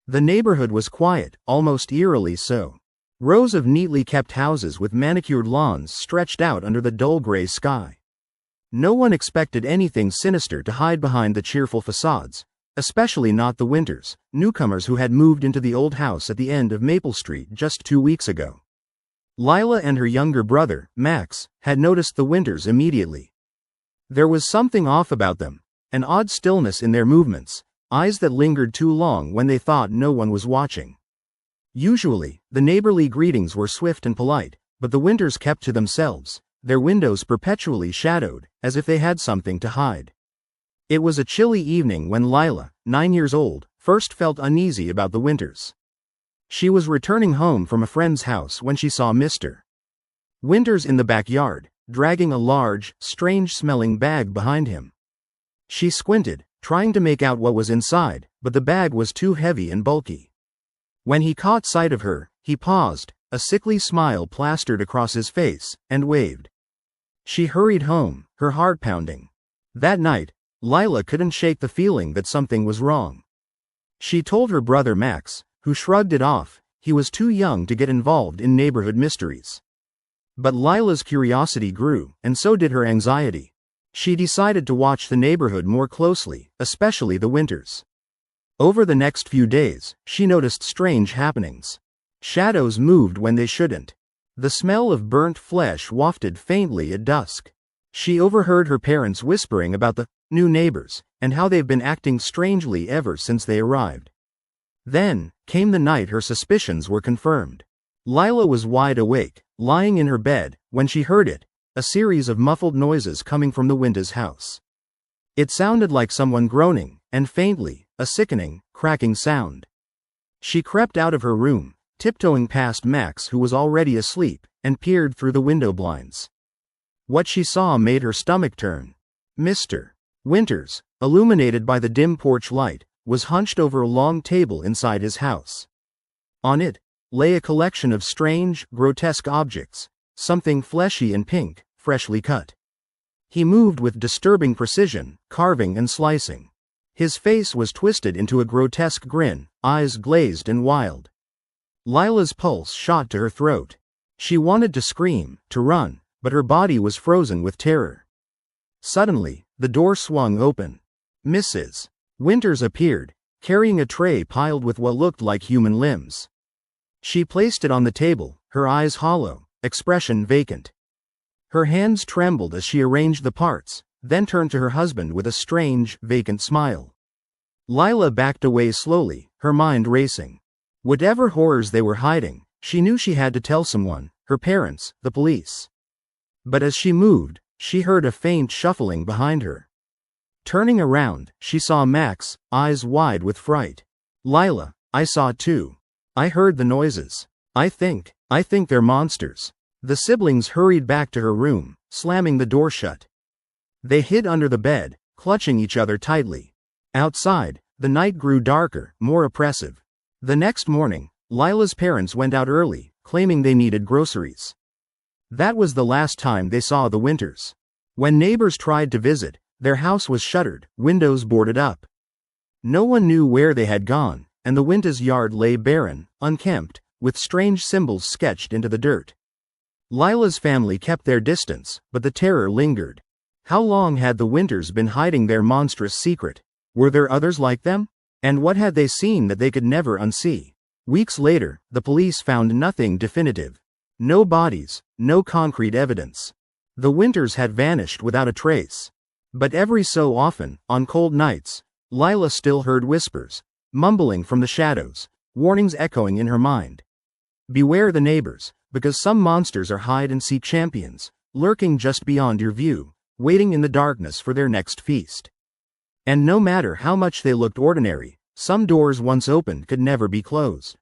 The neighborhood was quiet, almost eerily so. Rows of neatly kept houses with manicured lawns stretched out under the dull gray sky. No one expected anything sinister to hide behind the cheerful facades, especially not the Winters, newcomers who had moved into the old house at the end of Maple Street just 2 weeks ago. Lila and her younger brother, Max, had noticed the Winters immediately. There was something off about them, an odd stillness in their movements, eyes that lingered too long when they thought no one was watching. Usually, the neighborly greetings were swift and polite, but the Winters kept to themselves, their windows perpetually shadowed, as if they had something to hide. It was a chilly evening when Lila, 9 years old, first felt uneasy about the Winters. She was returning home from a friend's house when she saw Mr. Winters in the backyard, dragging a large, strange-smelling bag behind him. She squinted, trying to make out what was inside, but the bag was too heavy and bulky. When he caught sight of her, he paused, a sickly smile plastered across his face, and waved. She hurried home, her heart pounding. That night, Lila couldn't shake the feeling that something was wrong. She told her brother Max, who shrugged it off. He was too young to get involved in neighborhood mysteries. But Lila's curiosity grew, and so did her anxiety. She decided to watch the neighborhood more closely, especially the Winters. Over the next few days, she noticed strange happenings. Shadows moved when they shouldn't. The smell of burnt flesh wafted faintly at dusk. She overheard her parents whispering about the new neighbors, and how they've been acting strangely ever since they arrived. Then came the night her suspicions were confirmed. Lila was wide awake, lying in her bed, when she heard it, a series of muffled noises coming from the Winters' house. It sounded like someone groaning, and faintly, a sickening, cracking sound. She crept out of her room, tiptoeing past Max, who was already asleep, and peered through the window blinds. What she saw made her stomach turn. Mr. Winters, illuminated by the dim porch light, was hunched over a long table inside his house. On it lay a collection of strange, grotesque objects, something fleshy and pink, freshly cut. He moved with disturbing precision, carving and slicing. His face was twisted into a grotesque grin, eyes glazed and wild. Lila's pulse shot to her throat. She wanted to scream, to run, but her body was frozen with terror. Suddenly, the door swung open. Mrs. Winters appeared, carrying a tray piled with what looked like human limbs. She placed it on the table, her eyes hollow, expression vacant. Her hands trembled as she arranged the parts, then turned to her husband with a strange, vacant smile. Lila backed away slowly, her mind racing. Whatever horrors they were hiding, she knew she had to tell someone, her parents, the police. But as she moved, she heard a faint shuffling behind her. Turning around, she saw Max, eyes wide with fright. Lila, I saw it too. I heard the noises. I think they're monsters. The siblings hurried back to her room, slamming the door shut. They hid under the bed, clutching each other tightly. Outside, the night grew darker, more oppressive. The next morning, Lila's parents went out early, claiming they needed groceries. That was the last time they saw the Winters. When neighbors tried to visit, their house was shuttered, windows boarded up. No one knew where they had gone, and the Winters' yard lay barren, unkempt, with strange symbols sketched into the dirt. Lila's family kept their distance, but the terror lingered. How long had the Winters been hiding their monstrous secret? Were there others like them? And what had they seen that they could never unsee? Weeks later, the police found nothing definitive. No bodies, no concrete evidence. The Winters had vanished without a trace. But every so often, on cold nights, Lila still heard whispers, mumbling from the shadows, warnings echoing in her mind. Beware the neighbors, because some monsters are hide-and-seek champions, lurking just beyond your view, waiting in the darkness for their next feast. And no matter how much they looked ordinary, some doors once opened could never be closed.